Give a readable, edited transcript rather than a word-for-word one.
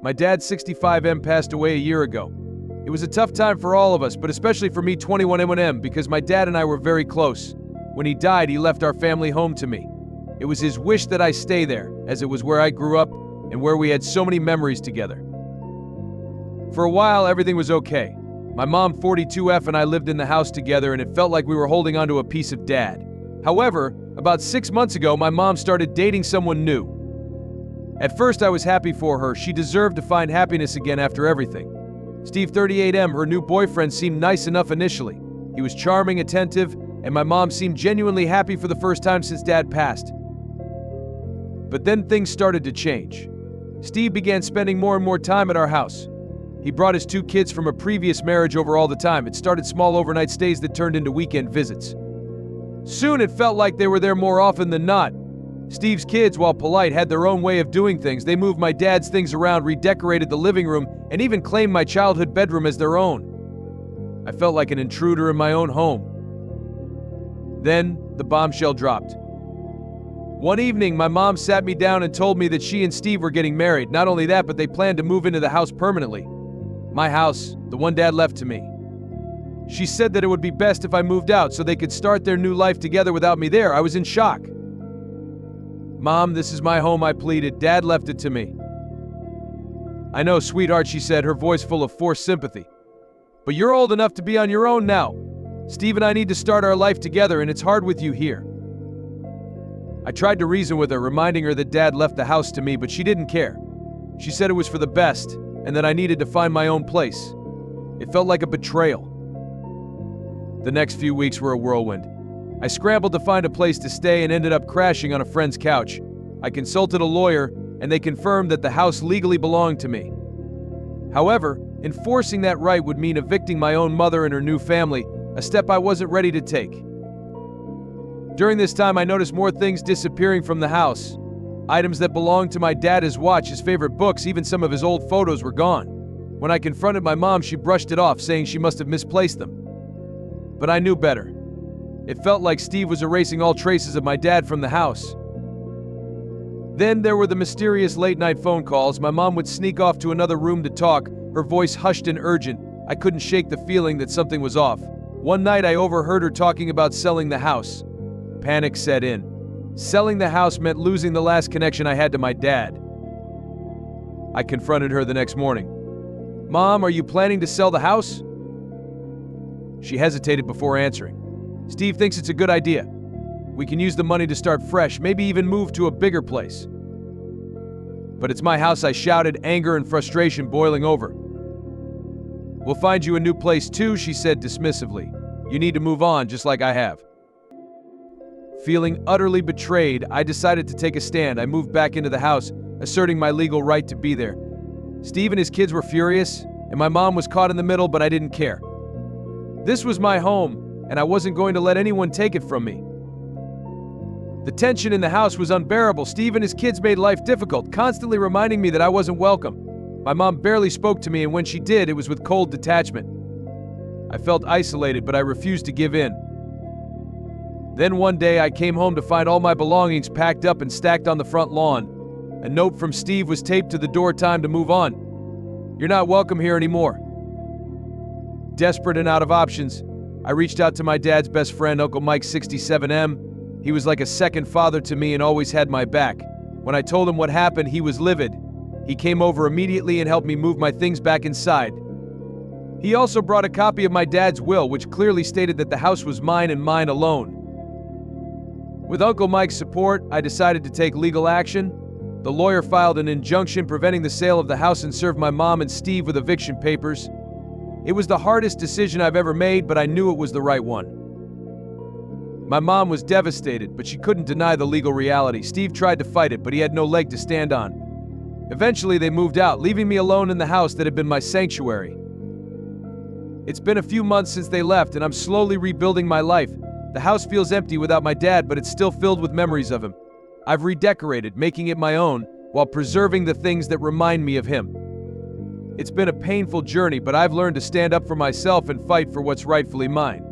My dad, 65M, passed away a year ago. It was a tough time for all of us, but especially for me, 21M, because my dad and I were very close. When he died, he left our family home to me. It was his wish that I stay there, as it was where I grew up and where we had so many memories together. For a while, everything was okay. My mom, 42F, and I lived in the house together, and it felt like we were holding onto a piece of dad. However, about 6 months ago, my mom started dating someone new. At first, I was happy for her. She deserved to find happiness again after everything. Steve, 38M, her new boyfriend, seemed nice enough initially. He was charming, attentive, and my mom seemed genuinely happy for the first time since Dad passed. But then things started to change. Steve began spending more and more time at our house. He brought his 2 kids from a previous marriage over all the time. It started small overnight stays that turned into weekend visits. Soon it felt like they were there more often than not. Steve's kids, while polite, had their own way of doing things. They moved my dad's things around, redecorated the living room, and even claimed my childhood bedroom as their own. I felt like an intruder in my own home. Then, the bombshell dropped. One evening, my mom sat me down and told me that she and Steve were getting married. Not only that, but they planned to move into the house permanently. My house, the one Dad left to me. She said that it would be best if I moved out so they could start their new life together without me there. I was in shock. "Mom, this is my home," I pleaded. "Dad left it to me." "I know, sweetheart," she said, her voice full of forced sympathy. "But you're old enough to be on your own now. Steve and I need to start our life together, and it's hard with you here." I tried to reason with her, reminding her that Dad left the house to me, but she didn't care. She said it was for the best, and that I needed to find my own place. It felt like a betrayal. The next few weeks were a whirlwind. I scrambled to find a place to stay and ended up crashing on a friend's couch. I consulted a lawyer, and they confirmed that the house legally belonged to me. However, enforcing that right would mean evicting my own mother and her new family, a step I wasn't ready to take. During this time, I noticed more things disappearing from the house. Items that belonged to my dad, his watch, his favorite books, even some of his old photos were gone. When I confronted my mom, she brushed it off, saying she must have misplaced them. But I knew better. It felt like Steve was erasing all traces of my dad from the house. Then there were the mysterious late-night phone calls. My mom would sneak off to another room to talk, her voice hushed and urgent. I couldn't shake the feeling that something was off. One night I overheard her talking about selling the house. Panic set in. Selling the house meant losing the last connection I had to my dad. I confronted her the next morning. "Mom, are you planning to sell the house?" She hesitated before answering. "Steve thinks it's a good idea. We can use the money to start fresh, maybe even move to a bigger place." "But it's my house," I shouted, anger and frustration boiling over. "We'll find you a new place too," she said dismissively. "You need to move on, just like I have." Feeling utterly betrayed, I decided to take a stand. I moved back into the house, asserting my legal right to be there. Steve and his kids were furious, and my mom was caught in the middle, but I didn't care. This was my home, and I wasn't going to let anyone take it from me. The tension in the house was unbearable. Steve and his kids made life difficult, constantly reminding me that I wasn't welcome. My mom barely spoke to me, and when she did, it was with cold detachment. I felt isolated, but I refused to give in. Then one day I came home to find all my belongings packed up and stacked on the front lawn. A note from Steve was taped to the door. "Time to move on. You're not welcome here anymore." Desperate and out of options, I reached out to my dad's best friend, Uncle Mike, 67M. He was like a second father to me and always had my back. When I told him what happened, he was livid. He came over immediately and helped me move my things back inside. He also brought a copy of my dad's will, which clearly stated that the house was mine and mine alone. With Uncle Mike's support, I decided to take legal action. The lawyer filed an injunction preventing the sale of the house and served my mom and Steve with eviction papers. It was the hardest decision I've ever made, but I knew it was the right one. My mom was devastated, but she couldn't deny the legal reality. Steve tried to fight it, but he had no leg to stand on. Eventually, they moved out, leaving me alone in the house that had been my sanctuary. It's been a few months since they left, and I'm slowly rebuilding my life. The house feels empty without my dad, but it's still filled with memories of him. I've redecorated, making it my own, while preserving the things that remind me of him. It's been a painful journey, but I've learned to stand up for myself and fight for what's rightfully mine.